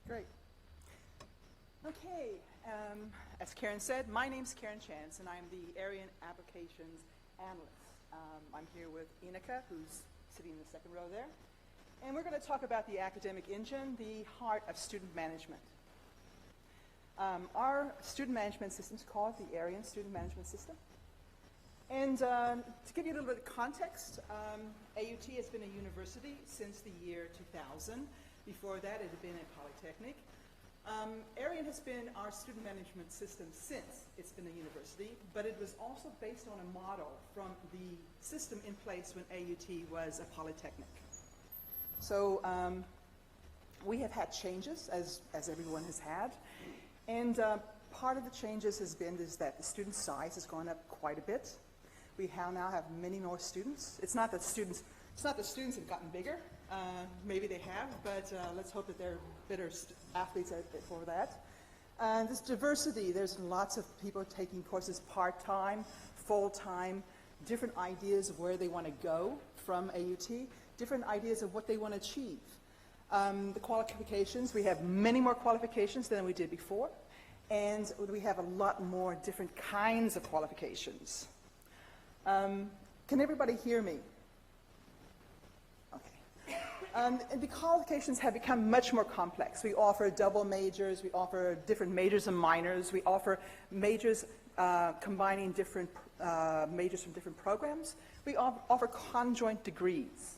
Great. Okay, as Karen said, my name's Karen Chance, and I'm the Arian Applications Analyst. I'm here with Inika, who's sitting in the second row there. And we're going to talk about the academic engine, the heart of student management. Our student management system is called the Arian Student Management System. And to give you a little bit of context, AUT has been a university since the year 2000. Before that, it had been a polytechnic. Arian has been our student management system since it's been a university, but it was also based on a model from the system in place when AUT was a polytechnic. So we have had changes, as everyone has had, and part of the changes has been is that the student size has gone up quite a bit. We now have many more students. It's not that students have gotten bigger. Maybe they have, but let's hope that they're better athletes for that. This diversity, there's lots of people taking courses part-time, full-time, different ideas of where they want to go from AUT, different ideas of what they want to achieve. The qualifications, we have many more qualifications than we did before, and we have a lot more different kinds of qualifications. Can everybody hear me? Okay. And the qualifications have become much more complex. We offer double majors, we offer different majors and minors, we offer majors combining different majors from different programs. We offer conjoint degrees.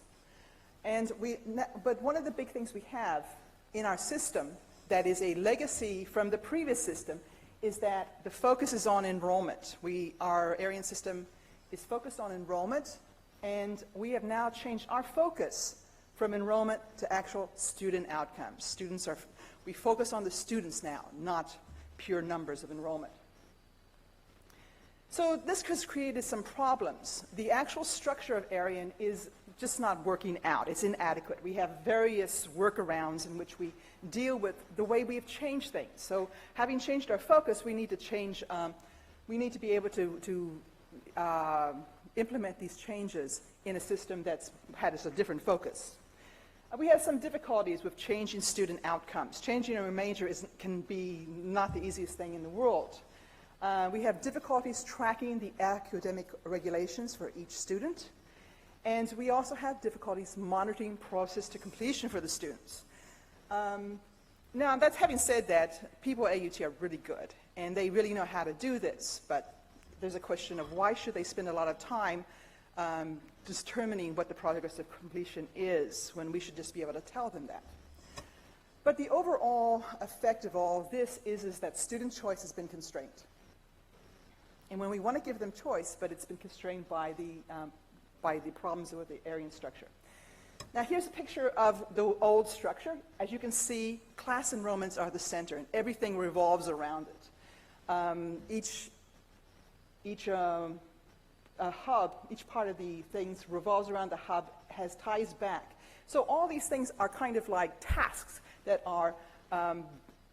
But one of the big things we have in our system that is a legacy from the previous system is that the focus is on enrollment. Our Arian system is focused on enrollment, and we have now changed our focus from enrollment to actual student outcomes. We focus on the students now, not pure numbers of enrollment. So this has created some problems. The actual structure of Arian is just not working out. It's inadequate. We have various workarounds in which we deal with the way we've changed things. So having changed our focus, we need to change, we need to be able to implement these changes in a system that's had a different focus. We have some difficulties with changing student outcomes. Changing a major can be not the easiest thing in the world. We have difficulties tracking the academic regulations for each student. And we also have difficulties monitoring process to completion for the students. Now, that's having said that, people at AUT are really good, and they really know how to do this. But there's a question of why should they spend a lot of time determining what the progress of completion is when we should just be able to tell them that. But the overall effect of all of this is that student choice has been constrained. And when we want to give them choice, but it's been constrained by the problems with the Arian structure. Now here's a picture of the old structure. As you can see, class enrollments are the center, and everything revolves around it. Each hub, each part of the things revolves around the hub, has ties back. So all these things are kind of like tasks that are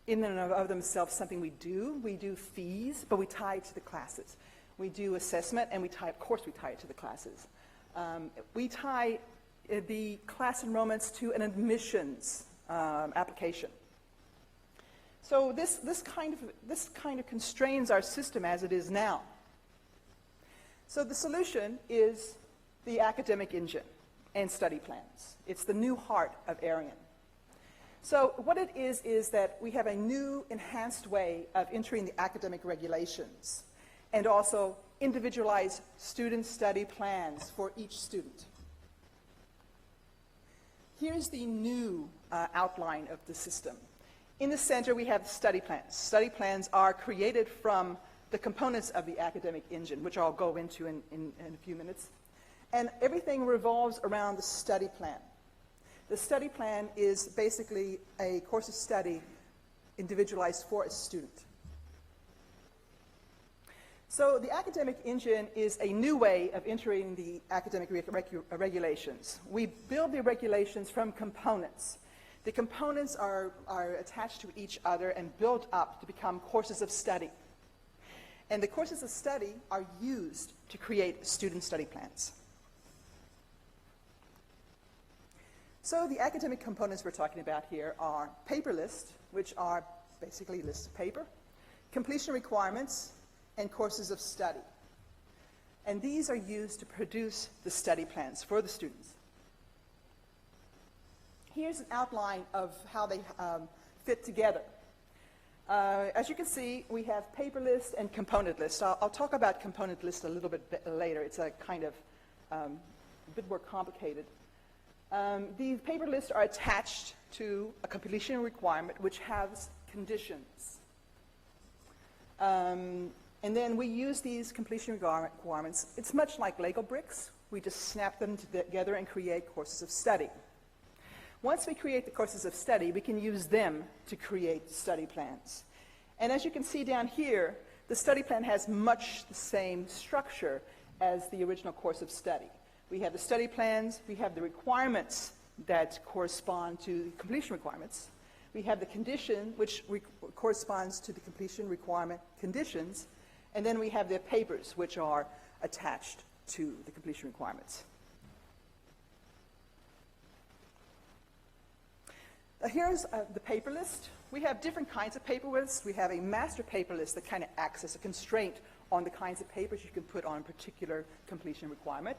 in and of themselves something we do. We do fees, but we tie it to the classes. We do assessment, and of course we tie it to the classes. We tie the class enrollments to an admissions application. So this kind of constrains our system as it is now. So the solution is the academic engine and study plans. It's the new heart of Arian. So what it is that we have a new enhanced way of entering the academic regulations and also individualized student study plans for each student. Here's the new outline of the system. In the center, we have study plans. Study plans are created from the components of the academic engine, which I'll go into in a few minutes. And everything revolves around the study plan. The study plan is basically a course of study individualized for a student. So the academic engine is a new way of entering the academic regulations. We build the regulations from components. The components are attached to each other and built up to become courses of study. And the courses of study are used to create student study plans. So the academic components we're talking about here are paper lists, which are basically lists of paper, completion requirements, and courses of study. And these are used to produce the study plans for the students. Here's an outline of how they fit together. As you can see, we have paper list and component list. I'll talk about component list a little bit later. It's a kind of a bit more complicated. These paper lists are attached to a completion requirement which has conditions. And then we use these completion requirements. It's much like Lego bricks. We just snap them together and create courses of study. Once we create the courses of study, we can use them to create study plans. And as you can see down here, the study plan has much the same structure as the original course of study. We have the study plans, we have the requirements that correspond to the completion requirements. We have the condition, which corresponds to the completion requirement conditions. And then we have the papers, which are attached to the completion requirements. Here's the paper list. We have different kinds of paper lists. We have a master paper list that kind of acts as a constraint on the kinds of papers you can put on a particular completion requirement.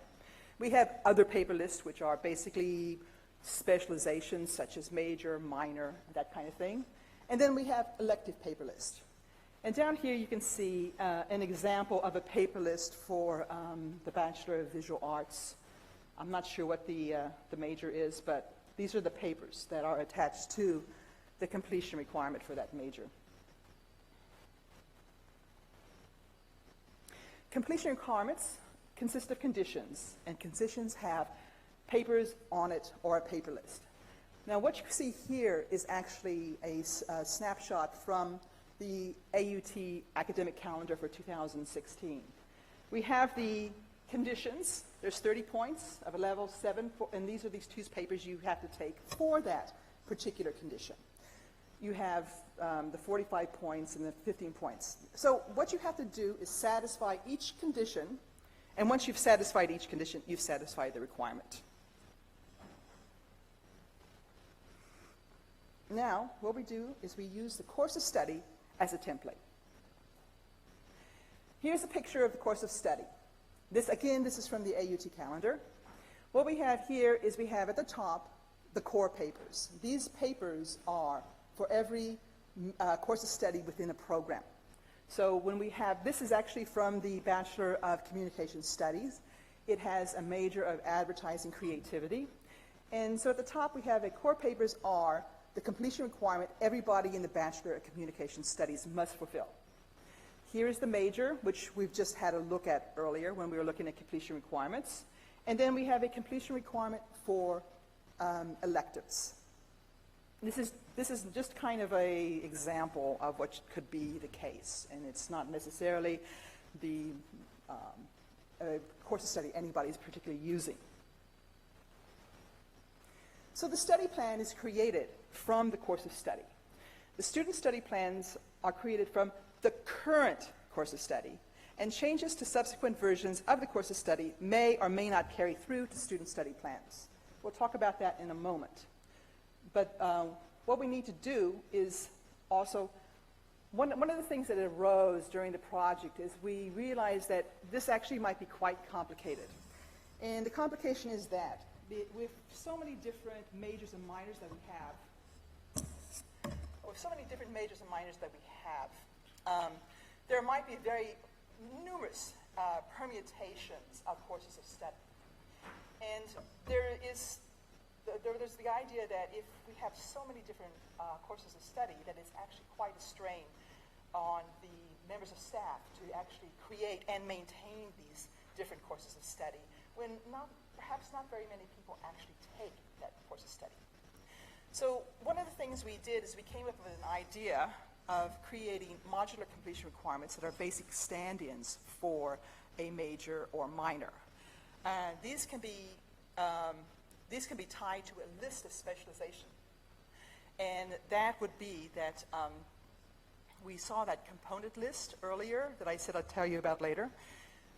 We have other paper lists, which are basically specializations such as major, minor, that kind of thing. And then we have elective paper list. And down here you can see an example of a paper list for the Bachelor of Visual Arts. I'm not sure what the major is, but these are the papers that are attached to the completion requirement for that major. Completion requirements consist of conditions, and conditions have papers on it or a paper list. Now what you see here is actually a snapshot from the AUT academic calendar for 2016. We have the conditions. There's 30 points of a level 7, and these are these 2 papers you have to take for that particular condition. You have the 45 points and the 15 points. So what you have to do is satisfy each condition, and once you've satisfied each condition, you've satisfied the requirement. Now, what we do is we use the course of study as a template. Here's a picture of the course of study. This is from the AUT calendar. What we have here is we have at the top the core papers. These papers are for every course of study within a program. So when we have, this is actually from the Bachelor of Communication Studies. It has a major of advertising creativity. And so at the top we have core papers are the completion requirement everybody in the Bachelor of Communication Studies must fulfill. Here is the major, which we've just had a look at earlier when we were looking at completion requirements. And then we have a completion requirement for electives. This is just kind of an example of what could be the case, and it's not necessarily the course of study anybody's particularly using. So the study plan is created from the course of study. The student study plans are created from the current course of study, and changes to subsequent versions of the course of study may or may not carry through to student study plans. We'll talk about that in a moment. But what we need to do is also, one of the things that arose during the project is we realized that this actually might be quite complicated. And the complication is that with so many different majors and minors that we have, there might be very numerous permutations of courses of study. And there's the idea that if we have so many different courses of study, that it's actually quite a strain on the members of staff to actually create and maintain these different courses of study, when perhaps not very many people actually take that course of study. So one of the things we did is we came up with an idea of creating modular completion requirements that are basic stand-ins for a major or minor. These can be tied to a list of specialization. And that would be that we saw that component list earlier that I said I'd tell you about later.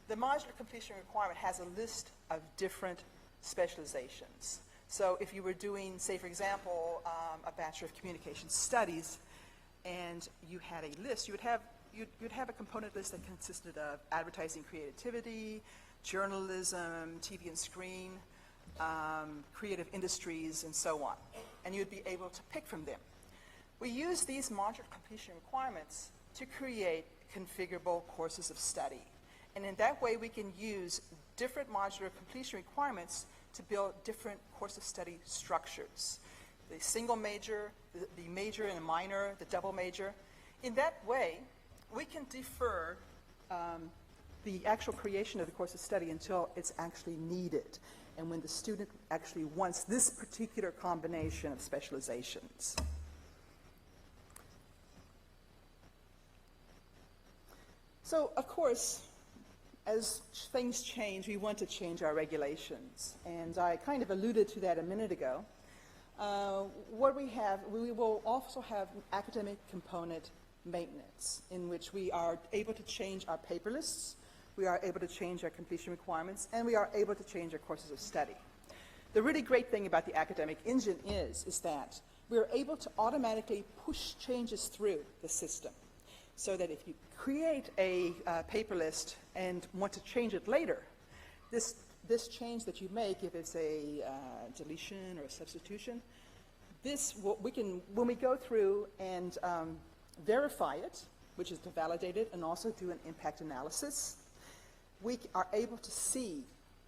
The modular completion requirement has a list of different specializations. So if you were doing, say, for example, a Bachelor of Communication Studies, and you had a list, you'd have a component list that consisted of advertising creativity, journalism, TV and screen, creative industries, and so on. And you'd be able to pick from them. We use these modular completion requirements to create configurable courses of study. And in that way, we can use different modular completion requirements to build different course of study structures. The single major, the major and the minor, the double major. In that way, we can defer the actual creation of the course of study until it's actually needed, and when the student actually wants this particular combination of specializations. So, of course, as things change, we want to change our regulations. And I kind of alluded to that a minute ago. We will also have academic component maintenance, in which we are able to change our paper lists, we are able to change our completion requirements, and we are able to change our courses of study. The really great thing about the academic engine is that we're able to automatically push changes through the system, so that if you create a paper list and want to change it later, this change that you make, if it's a deletion or a substitution, when we go through and verify it, which is to validate it and also do an impact analysis, we are able to see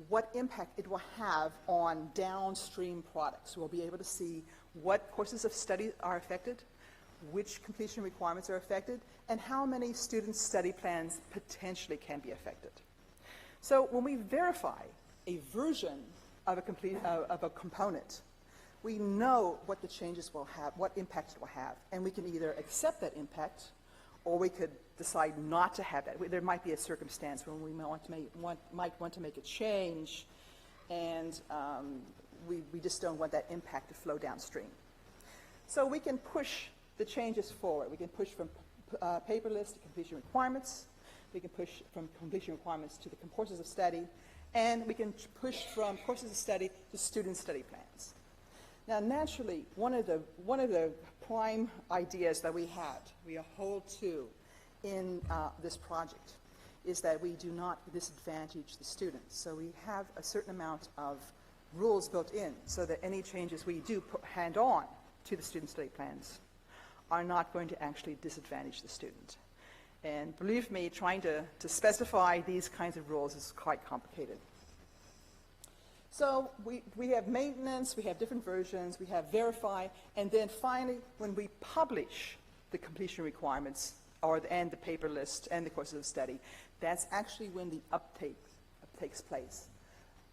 what impact it will have on downstream products. We'll be able to see what courses of study are affected, which completion requirements are affected, and how many student study plans potentially can be affected. So when we verify a version of a component, we know what the changes will have, what impact it will have, and we can either accept that impact, or we could decide not to have that. There might be a circumstance when we might want to make a change, and we just don't want that impact to flow downstream. So we can push the changes forward. We can push from paper lists to completion requirements. We can push from completion requirements to the courses of study, and we can push from courses of study to student study plans. Now, naturally, one of the prime ideas that we hold to in this project is that we do not disadvantage the students. So we have a certain amount of rules built in so that any changes we do hand on to the student study plans are not going to actually disadvantage the student. And believe me, trying to specify these kinds of rules is quite complicated. So we have maintenance, we have different versions, we have verify, and then finally, when we publish the completion requirements and the paper list and the courses of study, that's actually when the uptake takes place.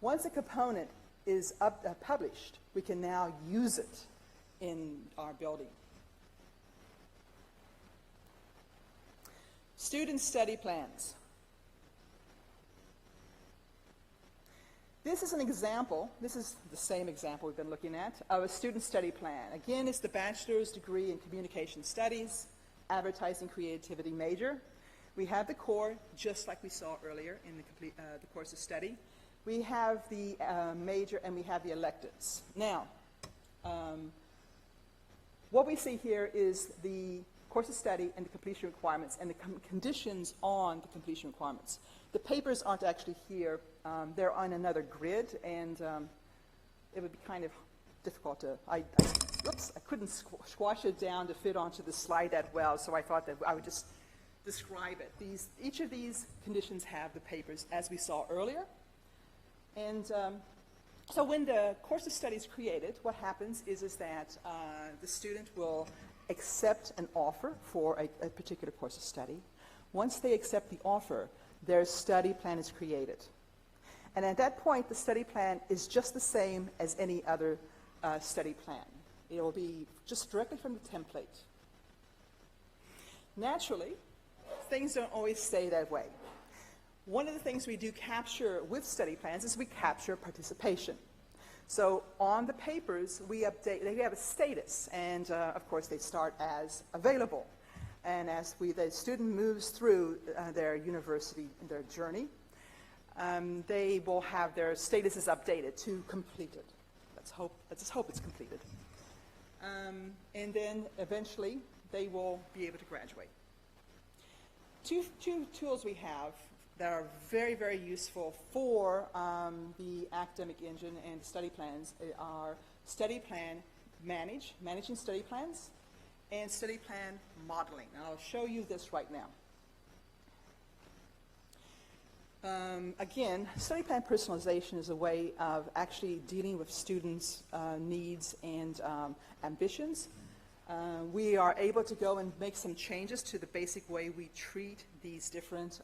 Once a component is published, we can now use it in our building. Student study plans. This is an example, this is the same example we've been looking at, of a student study plan. Again, it's the bachelor's degree in communication studies, advertising creativity major. We have the core, just like we saw earlier in the course of study. We have the major and we have the electives. Now, what we see here is the course of study and the completion requirements and the conditions on the completion requirements. The papers aren't actually here. They're on another grid, and it would be kind of difficult to, I couldn't squash it down to fit onto the slide that well, so I thought that I would just describe it. Each of these conditions have the papers, as we saw earlier. And so when the course of study is created, what happens is that the student will accept an offer for a particular course of study. Once they accept the offer, their study plan is created. And at that point, the study plan is just the same as any other study plan. It will be just directly from the template. Naturally, things don't always stay that way. One of the things we do capture with study plans is we capture participation. So on the papers, we have a status, and of course they start as available. And as the student moves through their university, their journey, they will have their statuses updated to completed. let's just hope it's completed. And then eventually they will be able to graduate. Two tools we have that are very, very useful for the academic engine and study plans are study plan managing study plans, and study plan modeling. And I'll show you this right now. Again, study plan personalization is a way of actually dealing with students' needs and ambitions. We are able to go and make some changes to the basic way we treat these different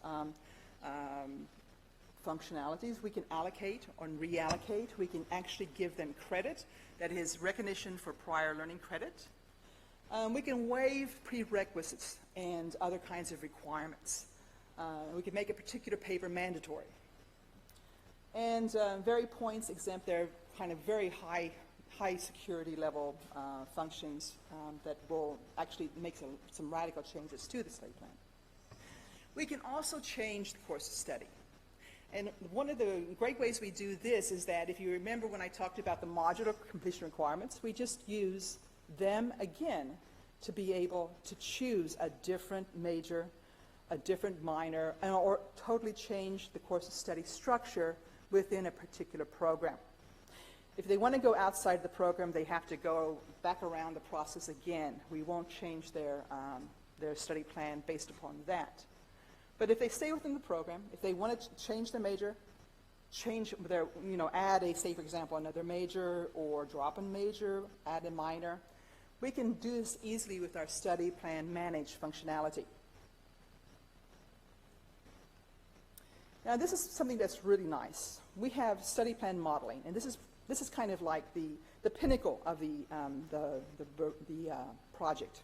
functionalities. We can allocate or reallocate. We can actually give them credit, that is recognition for prior learning credit. We can waive prerequisites and other kinds of requirements. We can make a particular paper mandatory. And very points exempt their kind of very high security level functions that will actually make some radical changes to the study plan. We can also change the course of study. And one of the great ways we do this is that if you remember when I talked about the modular completion requirements, we just use them again to be able to choose a different major, a different minor, or totally change the course of study structure within a particular program. If they want to go outside the program, they have to go back around the process again. We won't change their study plan based upon that. But if they stay within the program, if they want to change their major, change their, add a, say for example, another major, or drop a major, add a minor, we can do this easily with our study plan manage functionality. Now this is something that's really nice. We have study plan modeling, and this is kind of like the pinnacle of the project.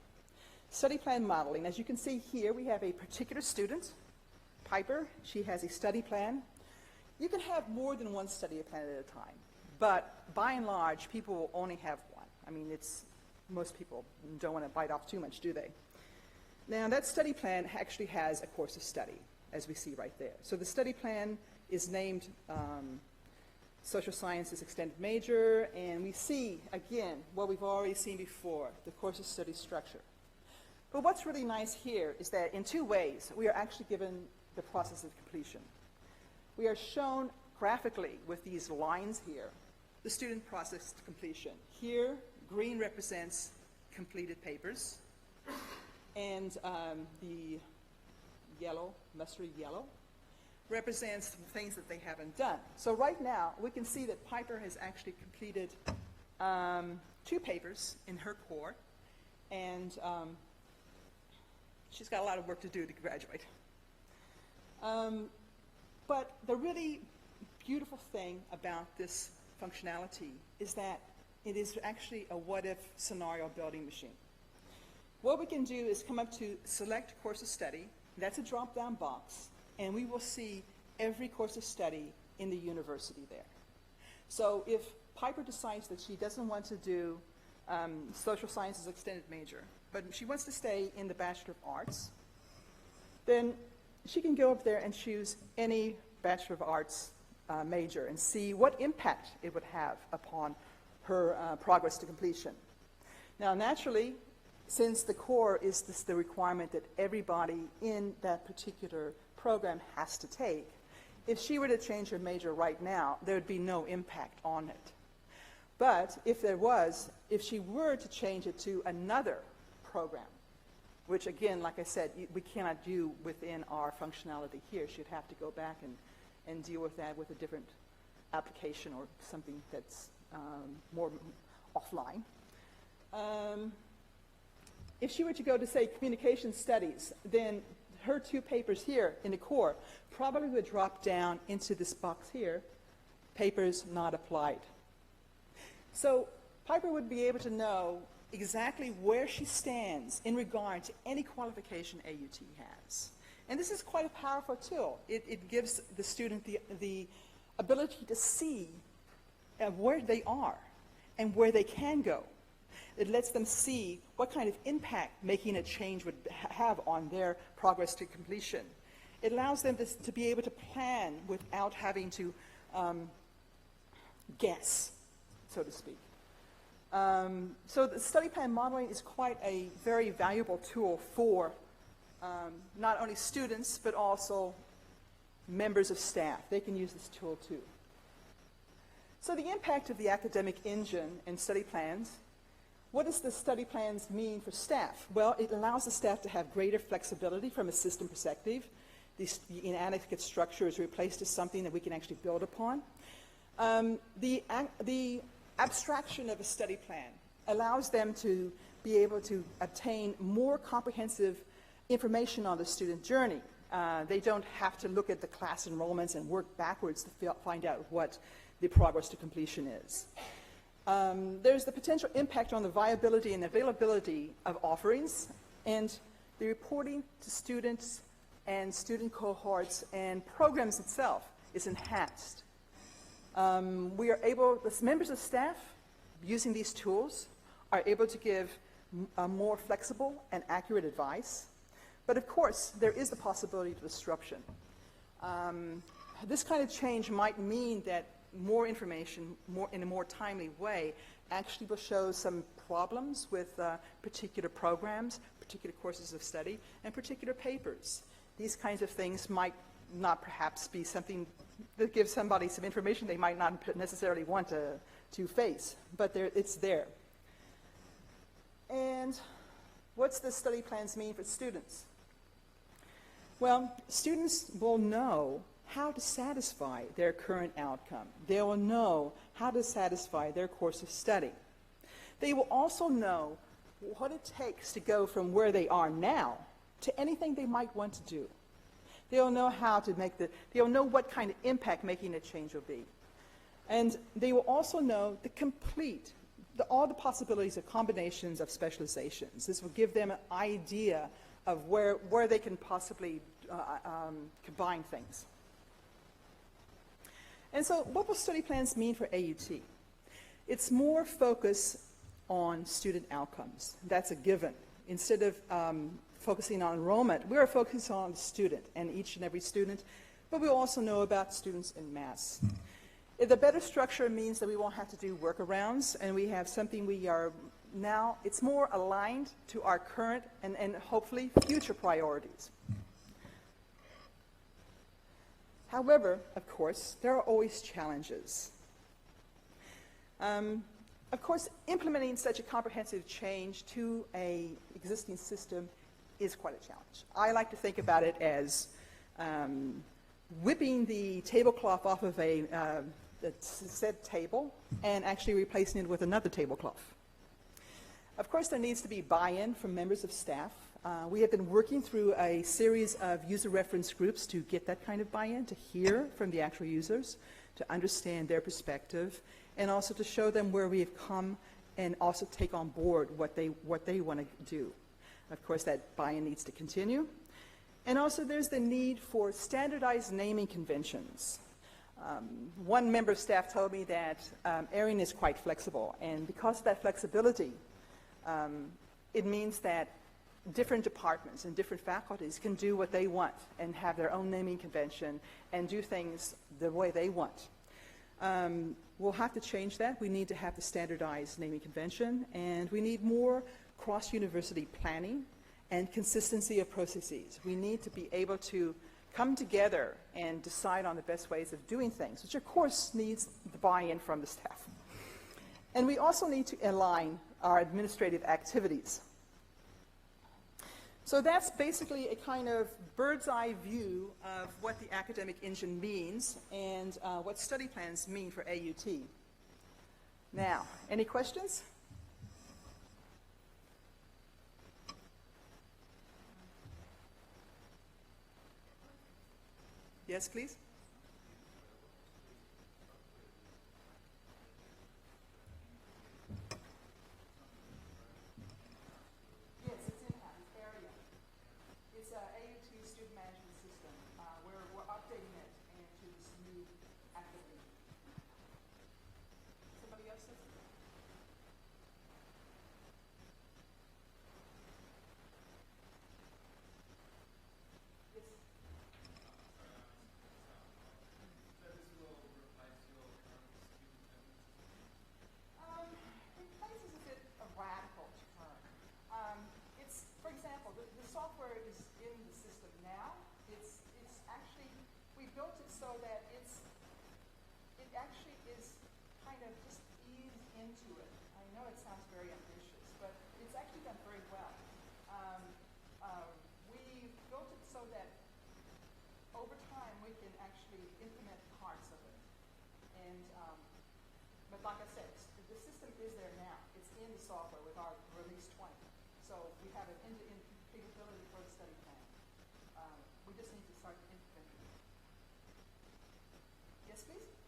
Study plan modeling, as you can see here, we have a particular student, Piper. She has a study plan. You can have more than one study plan at a time, but by and large, people will only have one. I mean, most people don't want to bite off too much, do they? Now, that study plan actually has a course of study, as we see right there. So the study plan is named Social Sciences Extended Major, and we see, again, what we've already seen before, the course of study structure. But what's really nice here is that in two ways, we are actually given the process of completion. We are shown graphically with these lines here, the student process to completion. Here, green represents completed papers, and the yellow, mustard yellow, represents things that they haven't done. So right now, we can see that Piper has actually completed 2 papers in her core, and she's got a lot of work to do to graduate. But the really beautiful thing about this functionality is that it is actually a what-if scenario building machine. What we can do is come up to select course of study. That's a drop-down box, and we will see every course of study in the university there. So if Piper decides that she doesn't want to do Social Sciences Extended Major, but she wants to stay in the Bachelor of Arts, then she can go up there and choose any Bachelor of Arts major and see what impact it would have upon her progress to completion. Now, naturally, since the core is the requirement that everybody in that particular program has to take, if she were to change her major right now, there would be no impact on it. But if she were to change it to another program, which again, like I said, we cannot do within our functionality here. She'd have to go back and deal with that with a different application or something that's more offline. If she were to go to, say, communication studies, then her 2 papers here in the core probably would drop down into this box here, papers not applied. So Piper would be able to know exactly where she stands in regard to any qualification AUT has. And this is quite a powerful tool. It gives the student the ability to see where they are and where they can go. It lets them see what kind of impact making a change would have on their progress to completion. It allows them to be able to plan without having to guess. so to speak. So the study plan modeling is quite a very valuable tool for not only students, but also members of staff. They can use this tool too. So the impact of the academic engine and study plans. What does the study plans mean for staff? Well, it allows the staff to have greater flexibility from a system perspective. The inadequate structure is replaced to something that we can actually build upon. The abstraction of a study plan allows them to be able to obtain more comprehensive information on the student journey. They don't have to look at the class enrollments and work backwards to find out what the progress to completion is. There's the potential impact on the viability and availability of offerings, and the reporting to students and student cohorts and programs itself is enhanced. We are able, the members of staff using these tools are able to give more flexible and accurate advice. But of course, there is the possibility of disruption. This kind of change might mean that more information, in a more timely way, actually will show some problems with particular programs, particular courses of study, and particular papers. These kinds of things might not perhaps be something that gives somebody some information they might not necessarily want to face, but it's there. And what's the study plans mean for students? Well, students will know how to satisfy their current outcome. They will know how to satisfy their course of study. They will also know what it takes to go from where they are now to anything they might want to do. They'll know how to they'll know what kind of impact making a change will be. And they will also know all the possibilities of combinations of specializations. This will give them an idea of where they can possibly combine things. And so what will study plans mean for AUT? It's more focus on student outcomes. That's a given. Instead of focusing on enrollment, we are focused on the student and each and every student, but we also know about students in mass. The better structure means that we won't have to do workarounds, and we have something we are now, it's more aligned to our current and hopefully future priorities. However, of course, there are always challenges. Of course, implementing such a comprehensive change to an existing system is quite a challenge. I like to think about it as whipping the tablecloth off of a said table and actually replacing it with another tablecloth. Of course, there needs to be buy-in from members of staff. We have been working through a series of user reference groups to get that kind of buy-in, to hear from the actual users, to understand their perspective, and also to show them where we have come and also take on board what they want to do. Of course, that buy-in needs to continue. And also there's the need for standardized naming conventions. One member of staff told me that ARIAN is quite flexible, and because of that flexibility, it means that different departments and different faculties can do what they want and have their own naming convention and do things the way they want. We'll have to change that. We need to have the standardized naming convention, and we need more cross-university planning and consistency of processes. We need to be able to come together and decide on the best ways of doing things, which of course needs the buy-in from the staff. And we also need to align our administrative activities. So that's basically a kind of bird's eye view of what the academic engine means and what study plans mean for AUT. Now, any questions? Yes, please. Yes, it's in-house. It's ARIAN. It's an AUT student management system. We're updating it into this new application. Somebody else says it? we built it so that it actually is kind of just eased into it. I know it sounds very ambitious, but it's actually done very well. We built it so that over time we can actually implement parts of it. And, but like I said, the system is there now. It's in the software with our release 20. So we have an end-to-end capability for the study plan. We just need to start implementing it. Yes, please?